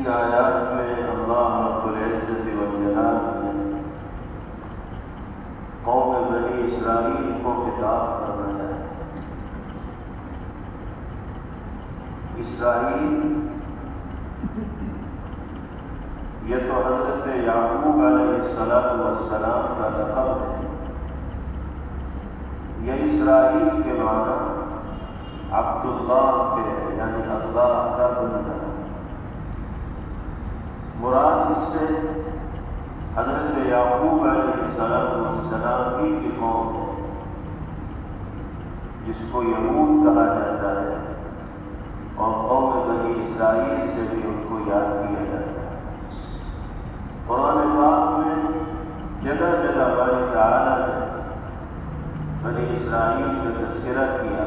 ان آیات میں اللہ رب العزت والجلال نے قوم بنی اسرائیل کو خطاب کر رہا ہے۔ اسرائیل یہ تو حضرت یعقوب علیہ السلام کا لقب ہے۔ یہ اسرائیل کے معنی عبداللہ کے یعنی اللہ کا بندہ۔ مراد اس سے حضرت یعقوب علیہ السلام کی قوم ہے، جس کو یہود کہا جاتا ہے، اور قوم بنی اسرائیل سے بھی ان کو یاد کیا جاتا ہے۔ قرآن پاک میں جگہ جگہ باری تعالیٰ نے بنی اسرائیل کا تذکرہ کیا،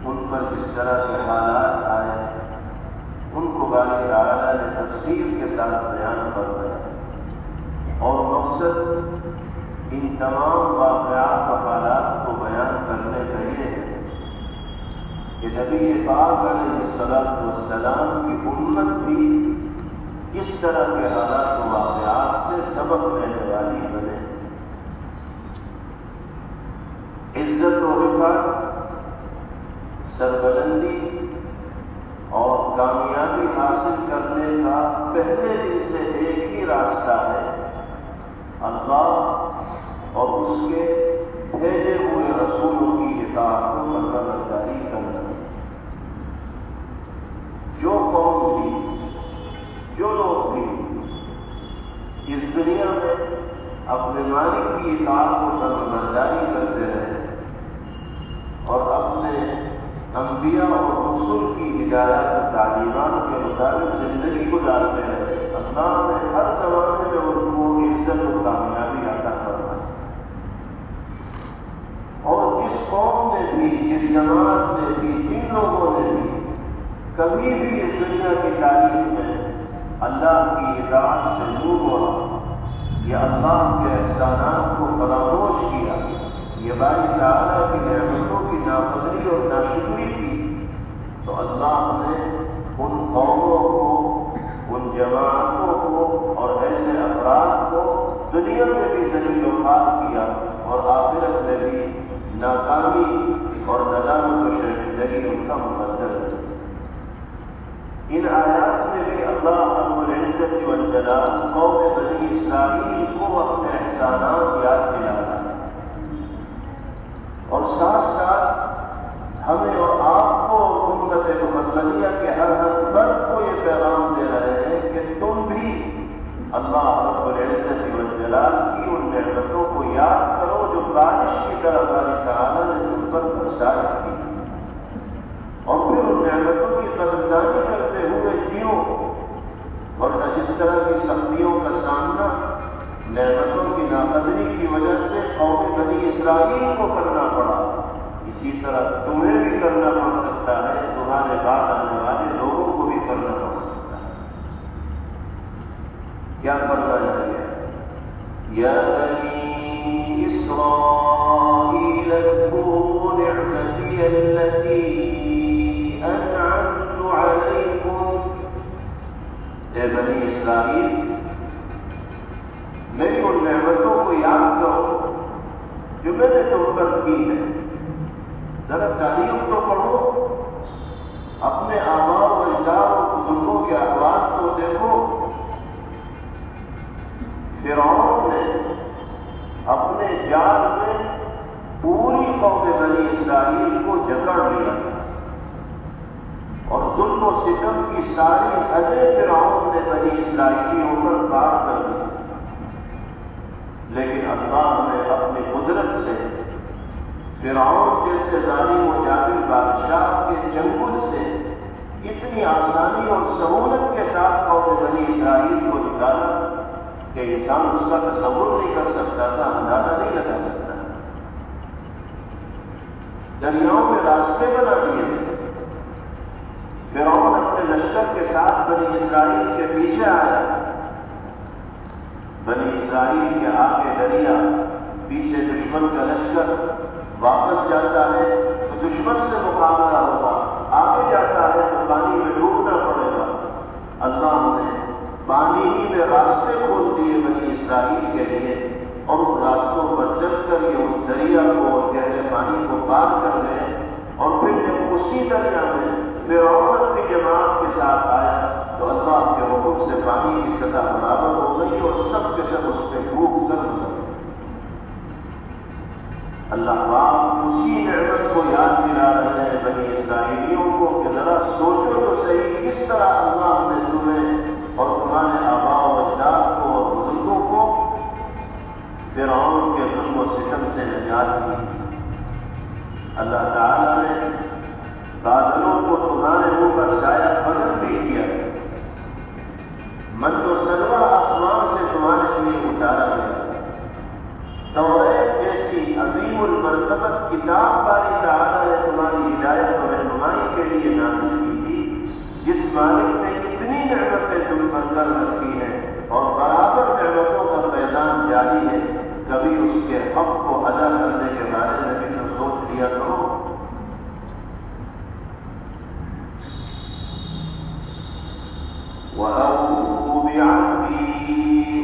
ان پر جس طرح کے حالات آئے ان کو باری تعالیٰ نے تفصیل کے ساتھ بیان فرمایا، اور مقصد ان تمام واقعات و حالات کو بیان کرنے کا یہ ہے کہ نبی پاک علیہ السلام کی امت بھی اس طرح کے حالات و واقعات سے سبق لینے والی بنے۔ عزت و رفعت، سربلندی اور کامیابی حاصل کرنے کا پہلے دن سے ایک ہی راستہ ہے، اللہ اور اس کے بھیجے ہوئے رسولوں کی اطاعت و فرمانبرداری کرنا۔ جو قوم بھی، جو لوگ بھی اس دنیا میں اپنے مالک کی اطاعت و فرمانبرداری کرتے رہے اور اپنے انبیاء اور رسول کی ہدایت و تعلیمات کے مطابق زندگی گزارتے رہے، اللہ نے ہر زمانے میں ان کو عزت و کامیابی عطا فرمائی۔ اور جس قوم نے بھی، جس جماعت نے بھی، جن لوگوں نے بھی کبھی بھی اس دنیا کی تاریخ میں اللہ کی اطاعت سے دور ہوا یا اللہ کے احسانات کو فراموش کیا، یہ باری تعالیٰ کی نعمتوں کی ناقدری اور ناشکری کی، تو اللہ نے ان قوموں کو، ان جماعتوں کو اور ایسے افراد کو دنیا میں بھی ذلیل و خوار کیا اور آخرت میں بھی ناکامی اور ندامت و شرمندگی ان کا مقدر ہے۔ ان آیات میں بھی اللہ رب العزت والجلال قوم بنی اسرائیل کو اپنے احسانات یاد دلاتا ہے، اور ساتھ ساتھ ہمیں اور آپ کو امت محمدیہ کے ہر فرد کو یہ پیغام دے رہے ہیں کہ تم بھی اللہ رب العزت والجلال کی ان نعمتوں کو یاد کرو جو بارش کی طرح باری تعالیٰ نے تم پر برسائی کی، اور پھر ان نعمتوں کی قدردانی کرتے ہوئے جیو، ورنہ جس طرح کی سختیوں کا سامنا نعمتوں کی ناقدری کی وجہ سے قوم بنی اسرائیل کو کرنا پڑا، اسی طرح تمہیں بھی کرنا پڑ سکتا ہے، تمہارے بعد آنے والے لوگوں کو بھی کرنا پڑ سکتا ہے۔ کیا فرمایا گیا؟ یا بنی اسرائیل اذکروا نعمتی التی انعمت علیکم، اے بنی اسرائیل میری ان نعمتوں کو یاد کرو جو میں نے تم پر کی ہے۔ ذرا تاریخ تو پڑھو، اپنے آباء و اجداد و بزرگوں کے احوال کو دیکھو۔ فرعون نے اپنے جال میں پوری قوم بنی اسرائیل کو جکڑ لیا اور ظلم و ستم کی ساری حدیں فرعون نے بنی اسرائیلیوں پر پار کر دی، لیکن اللہ نے اپنی قدرت سے فرعون جیسے ظالم و جابر بادشاہ کے چنگل سے اتنی آسانی اور سہولت کے ساتھ قوم بنی اسرائیل کو نکالا کہ انسان اس کا تصور نہیں کر سکتا تھا، اندازہ نہیں لگا سکتا۔ دریاؤں میں راستے بنا دیے تھے، فرعون اپنے لشکر کے ساتھ بنی اسرائیل کے پیچھے آیا، بنی اسرائیل کے آگے دریا، پیچھے دشمن کا لشکر، واپس جاتا ہے تو دشمن سے مقابلہ ہوگا، آگے جاتا ہے تو پانی میں ڈوبنا پڑے گا۔ ساتھ آیا تو اللہ کے حکم سے پانی کی سطح برابر ہو گئی اور سب کے سب اس پہ ڈوب کر گزر گئے۔ اللہ پاک اسی نعمت کو یاد دلا رہے ہیں بنی اسرائیلیوں کو کہ ذرا سوچو تو صحیح کس طرح اللہ نے تمہیں اور تمہارے آباء و اجداد کو اور بزرگوں کو فرعون کے ظلم و ستم سے نجات دی۔ اللہ تعالیٰ نے بادلوں کو تمہارے منہ پر سایہ فگن بھی کیا، من و سلوہ آسمان سے تمہارے لیے اتارا گیا، توریت جیسی عظیم المرتبت کتاب باری تعالیٰ نے تمہاری ہدایت و رہنمائی کے لیے نازل کی تھی، جس مالک نے اتنی نعمتیں تم پر کر رکھی ہیں اور برابر نعمتوں کا فیضان جاری ہے، کبھی اس کے حق کو ادا کرنے کے بارے میں بھی تو سوچ لیا کرو۔ وَأَوْفُوا بِعَهْدِي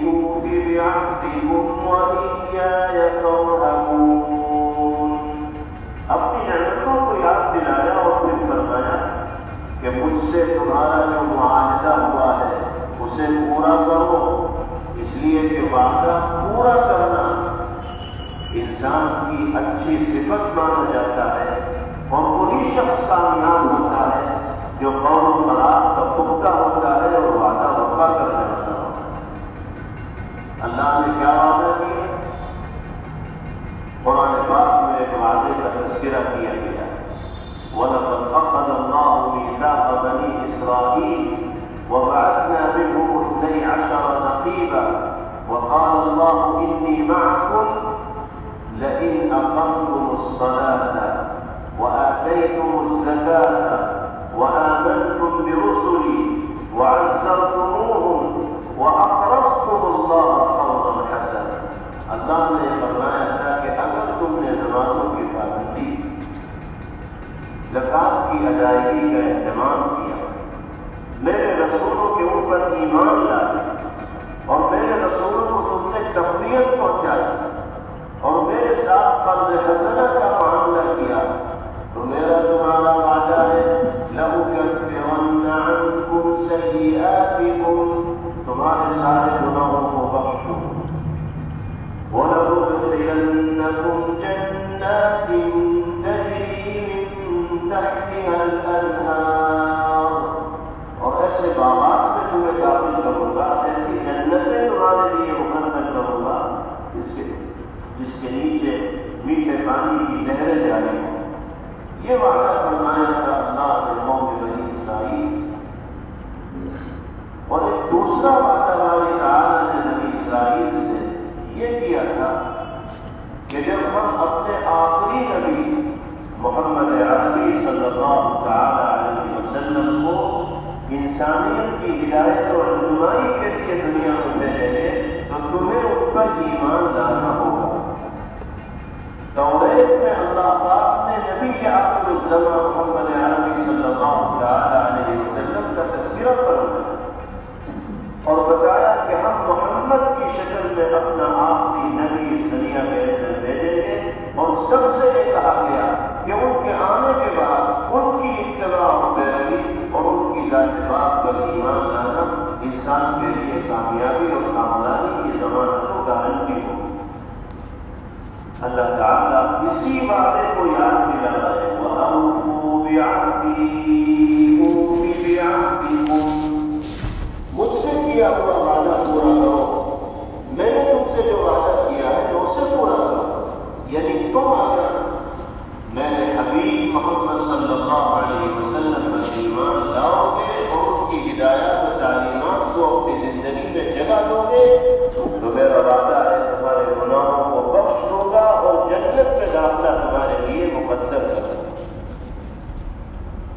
أُوفِ بِعَهْدِكُمْ وَإِيَّايَ فَارْهَبُونِ۔ اپنی نعمتوں کو یاد دلایا اور پھر فرمایا کہ مجھ سے تمہارا جو معاہدہ ہوا ہے اسے پورا کرو، اس لیے کہ وعدہ پورا کرنا انسان کی اچھی صفت مانا جاتا ہے اور وہی شخص کامیاب ہوتا ہے جو قول و قرار کا پختہ ہوتا ہے اور وعدہ وفا کرنے والا ہوتا ہے۔ اللہ نے کیا وعدہ کیا؟ قرآن پاک میں ایک وعدے کا تذکرہ کیا گیا، وَلَقَدْ أَخَذَ اللَّهُ مِيثَاقَ بَنِي إِسْرَائِيلَ وَبَعَثْنَا مِنْهُمُ 12 نَقِيبًا وَقَالَ اللَّهُ إِنِّي مَعَكُمْ لَئِنْ أَقَمْتُمُ الصَّلَاةَ وَآتَيْتُمُ الزَّكَاةَ وَآمَنْتُمْ بِرُسُلِي وَعَزَّرْتُمُوهُمْ وَأَقْرَضْتُمُ اللَّهَ قَرْضًا حَسَنًا۔ اللہ نے فرمایا تھا کہ اگر تم نے نمازوں کی پابندی، زکات کی ادائیگی کا اہتمام کیا، میرے رسولوں کے اوپر ایمان لائے اور میرے رسولوں کو تم نے تقویت پہنچائی اور میرے ساتھ قرض حسنہ کا معاملہ کیا، تو میرا تمہارا وعدہ ہے لَأُكَفِّرَنَّ عَنْكُمْ سَيِّئَاتِكُمْ، تمہارے سارے گناہوں کو بخش دوں، وَلَأُدْخِلَنَّكُمْ جَنَّاتٍ تَجْرِي مِن تَحْتِهَا الْأَنْهَارُ، اور ایسے باغات میں تمہیں داخل کروں گا، ایسی جنتیں تمہارے لیے مقرر کروں گا جس کے نیچے میٹھے پانی کی نہریں جاری ہوں۔ یہ وعدہ فرمایا تھا اللہ نے قوم بنی اسرائیل، اور ایک دوسرا وعدہ باری تعالیٰ نے بنی اسرائیل سے یہ کیا تھا کہ جب ہم اپنے آخری نبی محمد عربی صلی اللہ تعالی علیہ وسلم کو انسانیت کی ہدایت اور رہنمائی کے لیے دنیا میں بھیجیں گے تو تمہیں ان پر ایمان لانا ہوگا۔ توریت میں اللہ پاک نے نبی آخر الزمان محمد عربی صلی اللہ تعالی علیہ وسلم کا تذکرہ فرمایا اور بتایا کہ ہم محمد کی شکل میں اپنا آخری نبی اس دنیا کے اندر بھیجیں گے، اور سب سے یہ کہا گیا کہ ان کے آنے کے بعد ان کی اتباع و پیروی اور ان کی ذات پاک پر ایمان لانا انسان کے لیے کامیابی اور کامرانی کی ضمانت و گارنٹی ہو۔ اللہ تعالیٰ اسی وعدے کو یاد دلا رہا ہے، وَأَوْفُوا بِعَهْدِي أُوفِ بِعَهْدِكُمْ، مجھ سے کیا ہوا وعدہ پورا کرو، میں نے تم سے جو وعدہ کیا ہے تو اسے پورا کرو، یعنی تم اگر میرے حبیب محمد صلی اللہ علیہ وسلم پر ایمان لاؤ گے اور ان کی ہدایات و تعلیمات کو اپنی زندگی میں جگہ دو گے تو میرا وعدہ ہے تمہارے گناہوں کو بخش دوں گا اور جنت میں داخلہ تمہارے لیے مقدر کروں گا۔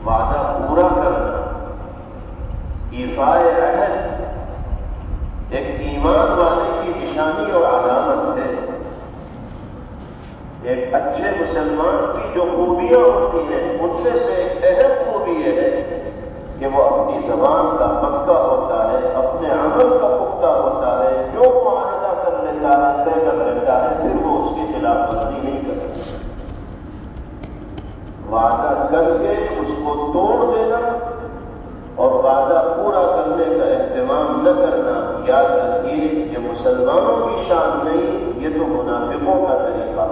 وعدہ پورا کرنا ایفائے عہد ایک ایمان والے کی نشانی اور علامت ہے۔ ایک اچھے مسلمان کی جو خوبیاں ہوتی ہیں ان میں سے ایک اہم خوبی یہ ہے کہ وہ اپنی زبان کا پکا ہوتا ہے، اپنے عمل کا پختہ ہوتا ہے، جو معاہدہ کر لیتا ہے طے کر لیتا ہے پھر وہ اس کی خلاف ورزی نہیں کرتا۔ وعدہ کر کے اس کو توڑ دینا اور وعدہ نہ کرنا، یاد رکھیے یہ مسلمانوں کی شان نہیں، یہ تو منافقوں کا طریقہ۔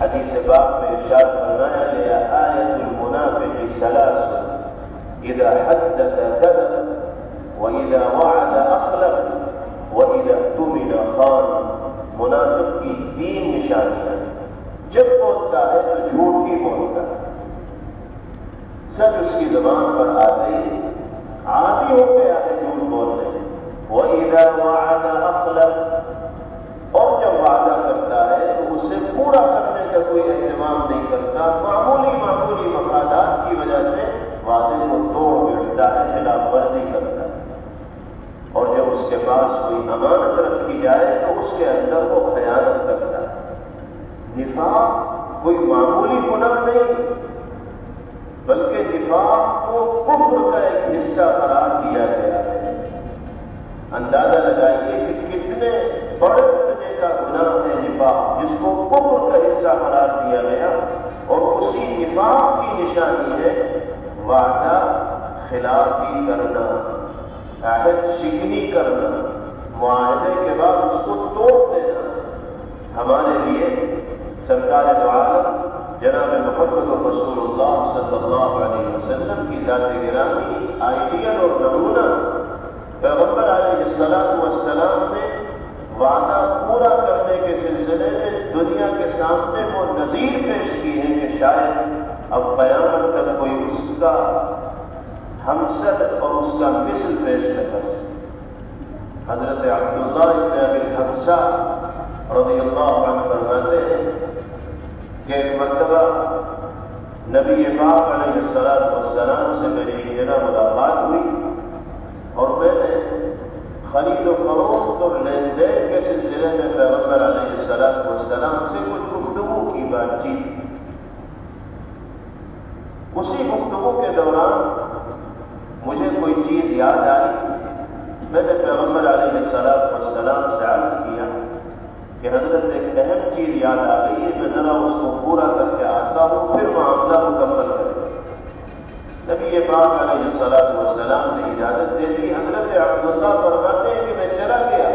حدیث پاک میں ارشاد فرمایا گیا آیۃ المنافق ثلاث اذا حدث كذب واذا وعد اخلف واذا اؤتمن خان۔ منافق کی 3 نشانیاں، جب بولتا ہے تو جھوٹ ہی بولتا ہے، سچ اس کی زبان پر آتے ہی عادی ہو گیا ہے جھوٹ بولنے۔ وَإِذَا وَعَدَ أَخْلَفَ، اور جب وعدہ کرتا ہے تو اسے پورا کرنے کا کوئی اہتمام نہیں کرتا، معمولی مفادات کی وجہ سے وعدے کو توڑ بیٹھتا ہے، خلاف ورزی کرتا ہے۔ اور جب اس کے پاس کوئی امانت رکھی جائے تو اس کے اندر وہ خیانت کرتا ہے۔ نفاق کوئی معمولی گناہ نہیں، بلکہ نفاق کو کفر کا ایک حصہ قرار دیا گیا ہے۔ اندازہ لگائیے کہ کتنے بڑے درجے کا گناہ ہے نفاق، جس کو کفر کا حصہ قرار دیا گیا، اور اسی نفاق کی نشانی ہے وعدہ خلافی کرنا، عہد شکنی کرنا، معاہدے کے بعد اس کو توڑ دینا۔ ہمارے لیے سرکار دو عالم جناب محمد رسول اللہ صلی اللہ علیہ وسلم کی ذات گرامی آئیڈیل اور نمونہ، پیغمبر علیہ السلام نے وعدہ پورا کرنے کے سلسلے میں دنیا کے سامنے وہ نظیر پیش کی ہے کہ شاید اب قیامت تک کوئی اس کا ہمسر اور اس کا مثل پیش نہ کر سکے۔ حضرت عبداللہ ابن ابی حبشہ رضی اللہ عنہ فرماتے ہیں کہ ایک مرتبہ نبی پاک علیہ السلام سے میری ملاقات ہوئی، اور میں نے خرید و فروخت اور لین دین کے سلسلے میں پیغمبر علیہ السلام سے کچھ گفتگو کی، بات چیت۔ اسی گفتگو کے دوران مجھے کوئی چیز یاد آئی، میں نے پیغمبر علیہ السلام سے عرض کیا کہ حضرت ایک اہم چیز یاد آ گئی ہے، میں ذرا اس کو پورا کر کے آتا ہوں، پھر معاملہ مکمل کریں۔ نبی پاک علیہ السلام نے اجازت دے دی۔ حضرت عبداللہ فرماتے ہیں کہ میں چلا گیا،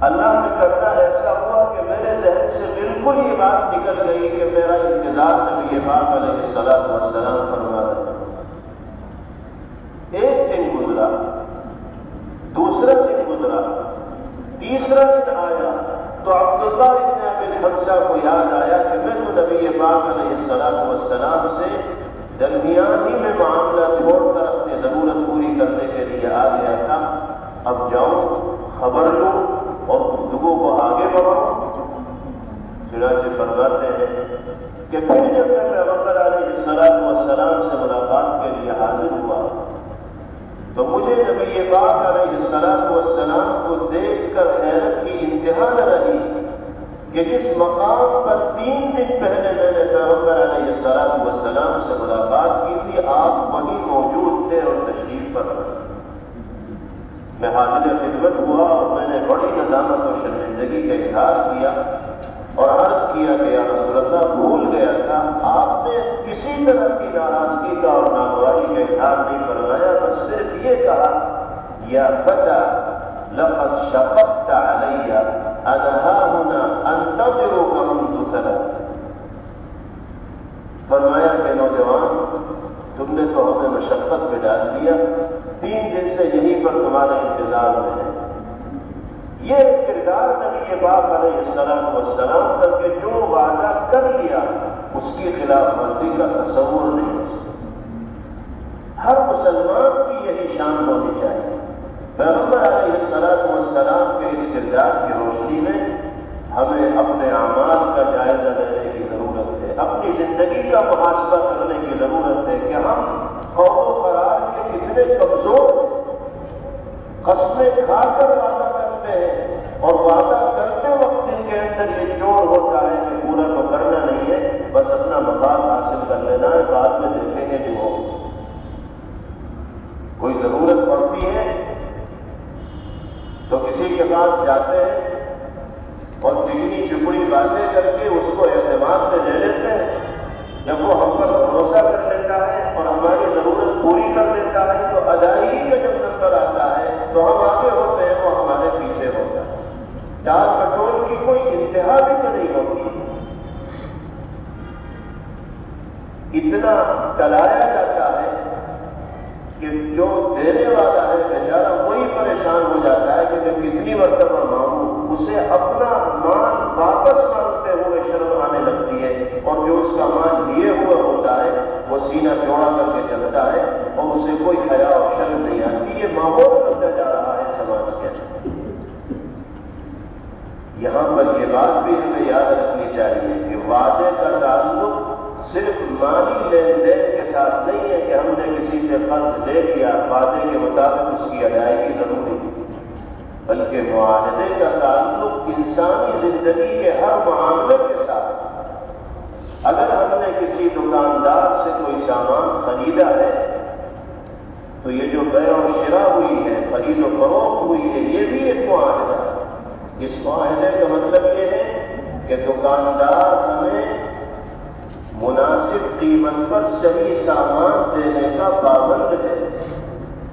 اللہ نے کرنا ایسا ہوا کہ میرے ذہن سے بالکل یہ بات نکل گئی کہ میرا انتظار نبی پاک علیہ السلام فرما رہے۔ ایک دن گزرا، دوسرا دن گزرا، تیسرا دن آیا تو عبداللہ ابن ابی حبشہ کو یاد آیا کہ میں تو نبی پاک علیہ السلام سے درمیانی میں معاملہ چھوڑ کر اپنی ضرورت پوری کرنے کے لیے آ گیا تھا، اب جاؤں خبر لوں اور گفتگو کو آگے بڑھاؤں۔ چنانچہ فرماتے ہیں کہ پھر جب میں پیغمبر علیہ السلام سے ملاقات کے لیے حاضر ہوا تو مجھے نبی پاک علیہ السلام کو دیکھ کر حیرت کی انتہا نہ رہی کہ جس مقام پر 3 دن پہلے میں نے پیغمبر علیہ السلام سے ملاقات کی تھی، آپ وہیں موجود تھے اور تشریف پر رہے۔ میں حاضر خدمت ہوا اور میں نے بڑی ندامت اور شرمندگی کا اظہار کیا اور عرض کیا کہ یا رسول اللہ، بھول گیا تھا، آپ نے کسی طرح کی ناراضگی کا اور ناگواری کا اظہار نہیں فرمایا، بس صرف یہ کہا یا فتى لقد شققت علی انا هاهنا انتظرك منذ 3۔ فرمایا کہ نوجوان، تم نے تو ہمیں مشقت میں ڈال دیا، 3 دن سے یہیں پر تمہارے انتظار میں ہے۔ یہ کردار نبی پاک علیہ السلام کر کے جو وعدہ کر لیا اس کی خلاف ورزی کا تصور نہیں ہو سکتا۔ ہر مسلمان کی یہی شان ہونی چاہیے۔ پیغمبر علیہ السلام کے اس کردار کی روشنی میں ہمیں اپنے اعمال کا جائزہ لینے کی ضرورت ہے، اپنی زندگی کا محاسبہ کرنے کی ضرورت ہے کہ ہم قول و قرار کے کتنے کمزور ہیں، قسمیں کھا کر وعدہ کرتے ہیں اور وعدہ کرتے وقت ان کے اندر یہ جوڑ ہوتا ہے کہ پورا تو کرنا نہیں ہے، بس اپنا مقام حاصل کر لینا ہے، بعد میں دیکھیں گے جو ہو۔ کوئی ضرورت پڑتی ہے تو کسی کے پاس جاتے ہیں اور چکنی چپڑی باتیں کر کے اس کو اعتماد میں لے لیتے ہیں، جب وہ ہم پر بھروسہ کر لیتا ہے اور ہماری ضرورت پوری کر لیتا ہے تو ادائیگی کا جب نمبر آتا ہے اتنا ٹلایا جاتا ہے کہ جو دینے والا ہے بیچارہ وہی پریشان ہو جاتا ہے کہ میں کتنی مرتبہ مانگوں، اسے اپنا مال واپس مانگتے ہوئے شرم آنے لگتی ہے، اور جو اس کا مال لیے ہوئے ہوتا ہے وہ سینہ چوڑا کر کے چلتا ہے اور اسے کوئی حیا اور شرم نہیں آتی۔ یہ ماحول بنتا جا رہا ہے سماج کے اندر۔ یہاں پر یہ بات بھی ہمیں یاد رکھنی چاہیے کہ وعدے کا تعلق صرف مالی لین دین کے ساتھ نہیں ہے کہ ہم نے کسی سے قرض لے لیا، وعدے کے مطابق اس کی ادائیگی ضروری، بلکہ معاہدے کا تعلق انسانی زندگی کے ہر معاملے کے ساتھ۔ اگر ہم نے کسی دکاندار سے کوئی سامان خریدا ہے تو یہ جو بیع و شراء ہوئی ہے، خرید و فروخت ہوئی ہے، یہ بھی ایک معاہدہ ہے۔ اس معاہدے کا مطلب یہ ہے کہ دکاندار ہمیں مناسب قیمت پر صحیح سامان دینے کا پابند ہے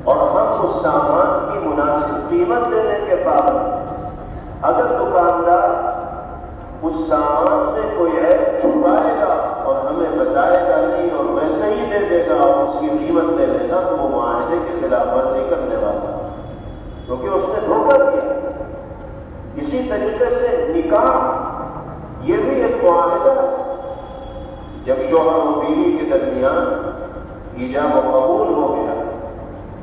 اور ہم اس سامان کی مناسب قیمت دینے کے پابند ہیں۔ اگر دکاندار اس سامان سے کوئی عیب چھپائے گا اور ہمیں بتائے گا نہیں اور ویسے ہی دے دے گا اور اس کی قیمت دے دے گا تو وہ معاہدے کی خلاف ورزی کرنے والا ہے، کیونکہ اس نے دھوکہ دیا۔ اسی طریقے سے نکاح یہ بھی ایک معاہدہ ہے۔ جب شوہر و بیوی کے درمیان ایجاب و قبول ہو گیا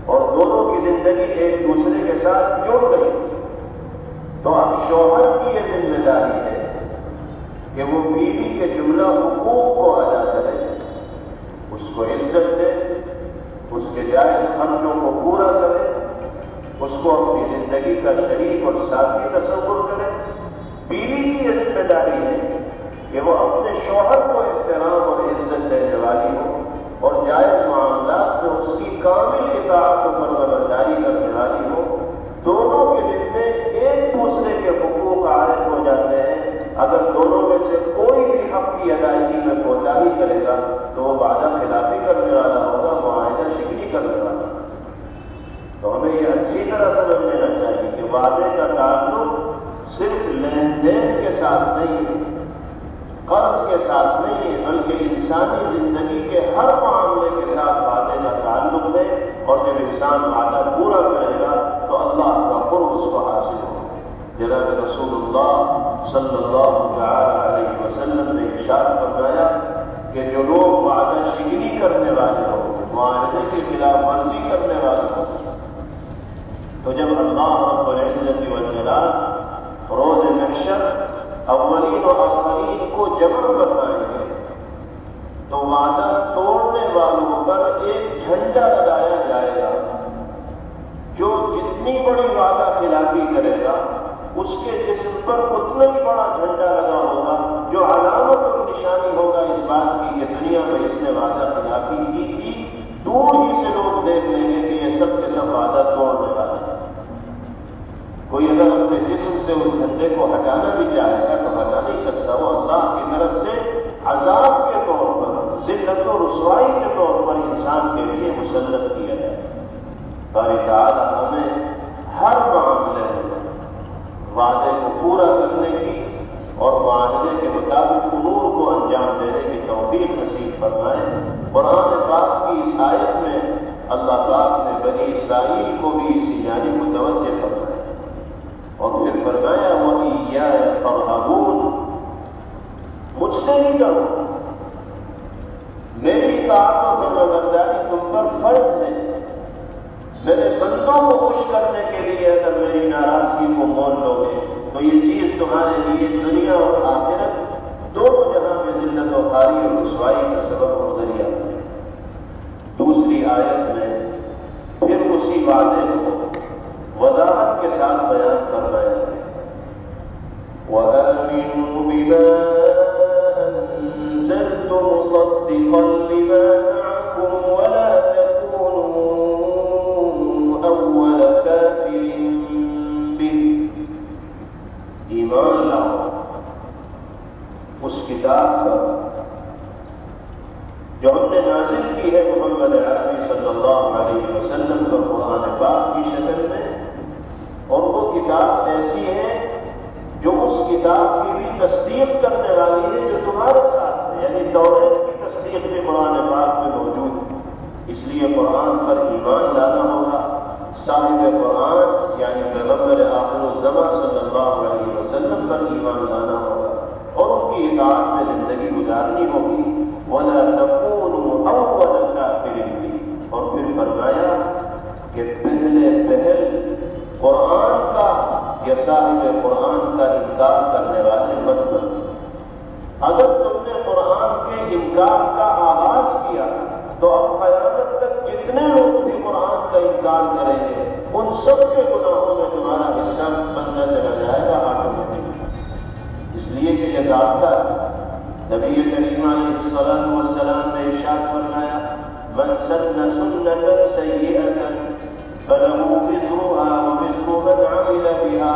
اور دونوں کی زندگی ایک دوسرے کے ساتھ جڑ گئی تو اب شوہر کی یہ ذمہ داری ہے کہ وہ بیوی کے جملہ حقوق کو ادا کرے، اس کو عزت دے، اس کے جائز خرچوں کو پورا کرے، اس کو اپنی زندگی کا شریک اور ساتھی تصور کرے۔ بیوی کی یہ ذمہ داری ہے کہ وہ اپنے شوہر کو احترام اور عزت دینے والی ہو اور جائز معاملات میں اس کی کامل اطاعت و فرمانبرداری کرنے والی ہو۔ دونوں کے ذمے ایک دوسرے کے حقوق عائد ہو جاتے ہیں۔ اگر دونوں میں سے کوئی بھی حق کی ادائیگی میں کوتاہی کرے گا تو وہ وعدہ خلافی کرنے والا ہوگا، معاہدہ شکنی کرنے والا۔ تو ہمیں یہ اچھی طرح سمجھ لینا چاہیے کہ وعدے کا تعلق صرف لین دین کے ساتھ نہیں ہے، قرض کے ساتھ نہیں ہے، بلکہ انسانی زندگی کے ہر معاملے کے ساتھ وعدے کا تعلق ہے، اور جب انسان وعدہ پورا کرے گا تو اللہ کا قرب اس کو حاصل ہوگا۔ جناب رسول اللہ صلی اللہ تعالی علیہ وسلم نے ارشاد فرمایا کہ جو لوگ وعدہ شکنی کرنے والے ہوں، معاہدے کی خلاف ورزی کرنے والے ہوں، تو جب اللہ رب العزت والجلال روز محشر اولین و آخرین کو جمع فرمائیں گے تو وعدہ توڑنے والوں پر ایک جھنڈا لگایا جائے گا۔ جو جتنی بڑی وعدہ خلافی کرے گا اس کے جسم پر اتنا ہی بڑا جھنڈا لگا ہوگا، جو علامت اور نشانی ہوگا اس بات کی کہ دنیا میں اس نے وعدہ خلافی کی تھی۔ دور ہی سے لوگ دیکھ لیں گے کہ یہ سب کے سب وعدہ توڑنے والے ہیں۔ کوئی اگر اپنے جسم سے اس جھنڈے کو ہٹانا بھی چاہے گا تو ہٹا نہیں سکتا، وہ اللہ کی طرف سے عذاب کے طور پر، ذلت و رسوائی کے طور پر انسان کے لیے مسلط کیا ہے۔ باری تعالیٰ ہمیں ہر معاملے میں وعدے کو پورا کرنے کی اور معاہدے کے مطابق امور کو انجام دینے کی توفیق نصیب فرمائے۔ قرآن پاک کی اس آیت میں اللہ پاک نے بنی اسرائیل کو بھی اسی جانب متوجہ فرمایا اور پھر فرمایا وَإِيَّايَ فَارْهَبُونِ، مجھ سے ہی ڈرو، میری اطاعت و فرمانبرداری تم پر فرض ہے۔ میرے بندوں کو خوش کرنے کے لیے اگر میری ناراضگی کو مول لو گے تو یہ چیز تمہارے لیے دنیا اور آخرت دونوں جہاں میں ذلت و خواری اور رسوائی کا سبب اور ذریعہ ہے۔ دوسری آیت میں پھر اسی وعدے کو وضاحت کے ساتھ بیان فرمایا ہے وَآمِنُوا بِمَا أَنزَلْتُ مُصَدِّقًا لِمَا مَعَكُمْ وَلَا تَكُونُوا أَوَّلَ كَافِرٍ بِهِ، ایمان لاؤ اس کتاب پر جو ہم نے نازل کی ہے محمد عربی صلی اللہ علیہ وسلم کا قرآن پاک کی شکل میں، اور وہ کتاب ایسی ہے جو اس کتاب کی بھی تصدیق کرنے والی ہے جو تمہارے ساتھ ہے، یعنی توریت کی تصدیق بھی قرآن پاک لیے قرآن پر ایمان لانا ہوگا، صاحب قرآن یعنی پیغمبر آخر الزماں صلی اللہ علیہ وسلم پر ایمان لانا ہوگا اور ان کی اطاعت میں زندگی گزارنی ہوگی۔ وَلَا تَكُونُوا أَوَّلَ كَافِرٍ بِهِ، اور پھر فرمایا کہ پہل قرآن کا یا صاحب قرآن کا انکار کرنے والے مت بنو۔ اگر تم نے قرآن کے انکار کا آغاز کیا تو اب قیامت تک جتنے لوگ بھی قرآن کا انکار کریں گے ان سب کے گناہوں میں تمہارا حصہ بنتا چلا جائے گا آٹومیٹک۔ اس لیے کہ یہ ضابطہ نبی کریم علیہ الصلوۃ والسلام نے ارشاد فرمایا، من سن سنة سیئة فلہ وزرها ووزر من عمل بها،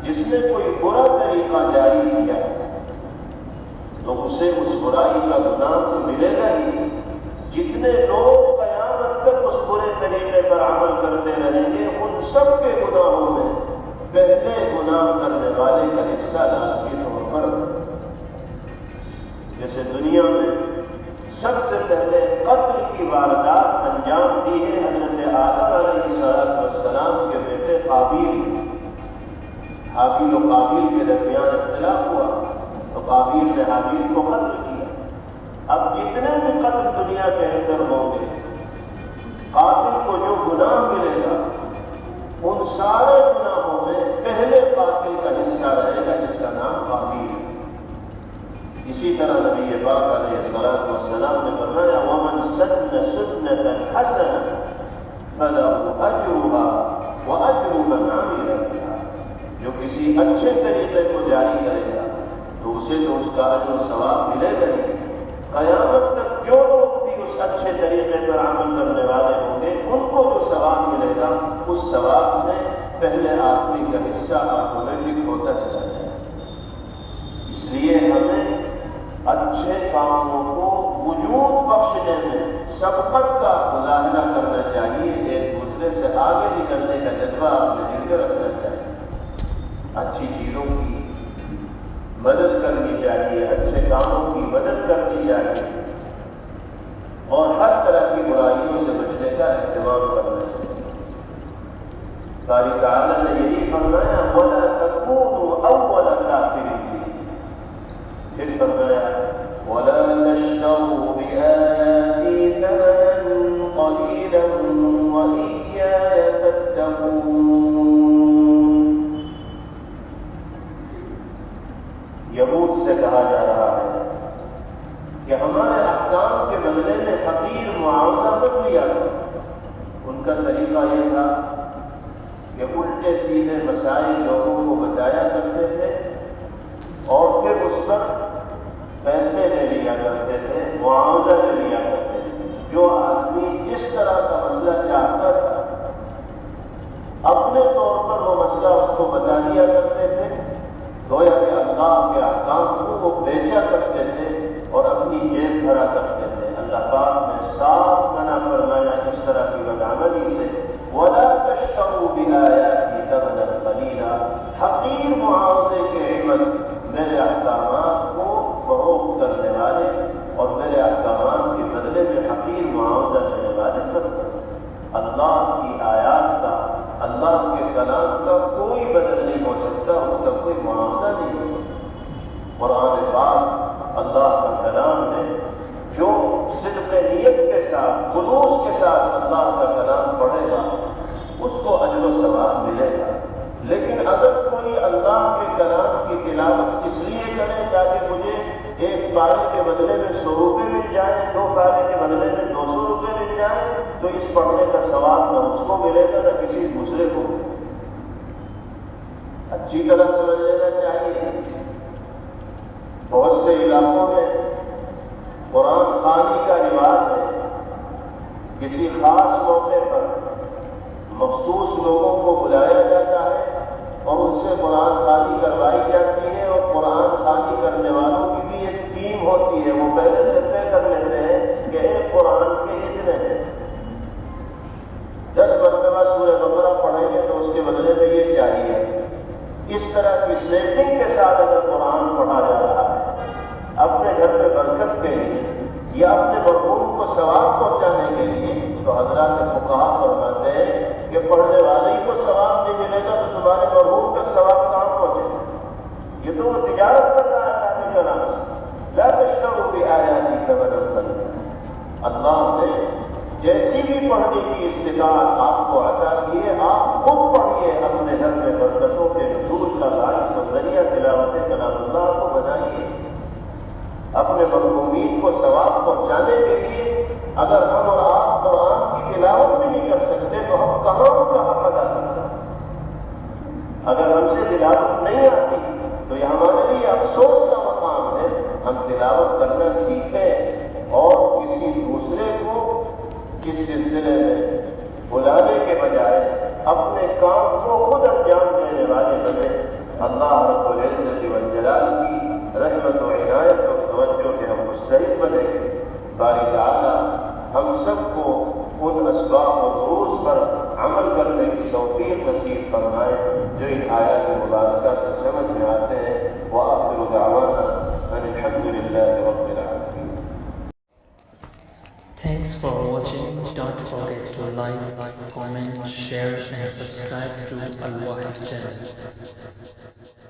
جس نے کوئی برا طریقہ جاری کیا تو اسے اس برائی کا گناہ تو ملے گا ہی، جتنے لوگ قیامت تک اس برے طریقے پر عمل کرتے رہیں گے ان سب کے گناہوں میں پہلے گناہ کرنے والے کا حصہ لازمی طور پر۔ جیسے دنیا میں سب سے پہلے قتل کی واردات انجام دی ہے حضرت آدم علیہ السلام کے بیٹے قابیل۔ حابیل و قابیل کے درمیان اختلاف ہوا تو قابیل نے حابیل کو قتل کیا۔ اب جتنے بھی قتل دنیا کے اندر ہوں گے، قاتل کو جو گناہ ملے گا ان سارے گناہوں میں پہلے قاتل کا حصہ رہے گا جس کا نام قابیل ہے۔ اسی طرح نبی پاک علیہ الصلوۃ والسلام نے فرمایا، وَمَنْ سَنَّ سُنَّةً حَسَنَةً فَلَهُ أَجْرُهَا وَأَجْرُ مَنْ عَمِلَ بِهَا، جو کسی اچھے طریقے کو جاری کرے گا تو اسے تو اس کا اجر و ثواب ملے گا ہی، قیامت تک جو لوگ بھی اس اچھے طریقے پر عمل کرنے والے ہوں گے ان کو جو ثواب ملے گا اس ثواب میں پہلے آدمی کا حصہ آٹومیٹک ہوتا چلا جائے۔ اس لیے ہمیں اچھے کاموں کو وجود بخشنے میں سبقت کا مظاہرہ کرنا چاہیے، ایک دوسرے سے آگے نکلنے کا جذبہ اپنے دل میں رکھنا چاہیے، اچھی چیزوں کی مدد کرنی چاہیے، اچھے کاموں کی مدد کرنی چاہیے اور ہر طرح کی برائیوں سے بچنے کا اہتمام کرنا چاہیے۔ باری تعالیٰ نے یہی فرمایا، وَلَا تَكُونُوا أَوَّلَ كَافِرٍ بِهِ، پھر فرمایا وَلَا تَشْتَرُوا بِآيَاتِي ثَمَنًا قَلِيلًا وَإِيَّايَ فَاتَّقُونِ۔ یہود سے کہا جا رہا ہے کہ ہمارے احکام کے بدلے میں حقیر معاوضہ مت لیا کرو۔ ان کا طریقہ یہ تھا کہ الٹے سیدھے مسائل لوگوں کو بتایا کرتے تھے اور پھر اس پر پیسے لے لیا کرتے تھے، معاوضہ لے لیا کرتے تھے۔ جو آدمی جس طرح کا مسئلہ چاہتا تھا اپنے طور پر وہ مسئلہ اس کو بتا دیا کرتے تھے، گویا کہ اللہ کے احکام کو وہ بیچا کرتے تھے اور اپنی جیب بھرا کرتے تھے۔ اللہ پاک نے صاف منع فرمایا اس طرح کی بدعملی سے، وَلَا تَشْتَرُوا بِآيَاتِي ثَمَنًا قَلِيلًا، حقیر معاوضے کے عوض میرے احکامات کو فروخت کرنے والے اور میرے احکامات کے بدلے میں حقیر معاوضہ دینے والے مت بنو۔ اللہ کی آیات کا، اللہ کے کلام کا کوئی بدل نہیں ہو سکتا، اس کا کوئی معاوضہ نہیں ہو سکتا۔ قرآن پاک اللہ کا کلام ہے، جو صدق نیت کے ساتھ، خلوص کے ساتھ اللہ کا کلام پڑھے گا اس کو اجر و ثواب ملے گا۔ لیکن اگر کوئی اللہ کے کلام کی تلاوت اس لیے کرے تاکہ مجھے ایک پارے کے بدلے میں 100 روپے مل جائیں، 2 پارے کے بدلے میں 200 روپے مل جائیں، تو اس پڑھنے کا ثواب نہ اس کو ملے گا نہ کسی دوسرے کو ملے گا۔ اچھی طرح سمجھ لینا چاہیے، بہت سے علاقوں میں قرآن خوانی کا رواج ہے، کسی خاص موقع پر مخصوص لوگوں کو بلایا جاتا ہے اور ان سے قرآن خوانی کروائی جاتی ہے، اور قرآن خوانی کرنے والوں کی بھی ایک ٹیم ہوتی ہے، وہ پہلے سے طے کر لیتے ہیں کہ ایک قرآن کے اتنے ہیں، 10 مرتبہ سورہ بقرہ پڑھیں گے تو اس کے بدلے میں یہ چاہیے۔ اس طرح کی سیٹنگ کے ساتھ اگر قرآن پڑھا جا رہا ہے اپنے گھر میں برکت کے لیے یا اپنے مرحوم کو ثواب پہنچانے کے لیے، تو حضرات فقہا فرماتے ہیں کہ پڑھنے والے ہی کو ثواب نہیں ملے گا تو تمہارے مرحوم کا ثواب کہاں پہنچے گا؟ یہ تو وہ تجارت کر رہا ہے اللہ کے نام سے، لا تشتروا بآیاتی ثمنا قلیلا۔ اللہ نے جیسی بھی پڑھنے کی استطاعت آپ کو عطا کی ہے، آپ خود پڑھیے، اپنے گھر میں برکتوں کے نزول کا باعث و ذریعہ تلاوت کلام اللہ کو بنائیے۔ اپنے مرحومین کو ثواب پہنچانے کے لیے اگر ہم اور آپ قرآن کی تلاوت بھی نہیں کر سکتے تو ہم کہاں ان کا حق ادا کر سکتے؟ اگر ہم سے تلاوت نہیں آتی تو یہ ہمارے لیے افسوس کا مقام ہے۔ ہم تلاوت کرنا سیکھیں اور کسی دوسرے کو اس سلسلے میں بلانے کے بجائے اپنے کام کو خود انجام دینے والے بنے۔ اللہ رب العزت والجلال کی رحمت و عنایت اور توجہ کے ہم مستحق بنیں گے۔ باری تعالیٰ ہم سب کو ان اسباب و دروس پر عمل کرنے کی توفیق نصیب فرمائے جو ان آیات مبارکہ سے سمجھ میں آتے ہیں۔ وآخر دعوانا ان الحمد للہ رب العالمین۔ Thanks for watching. Don't forget to like, comment, share and subscribe to Al Wahid channel.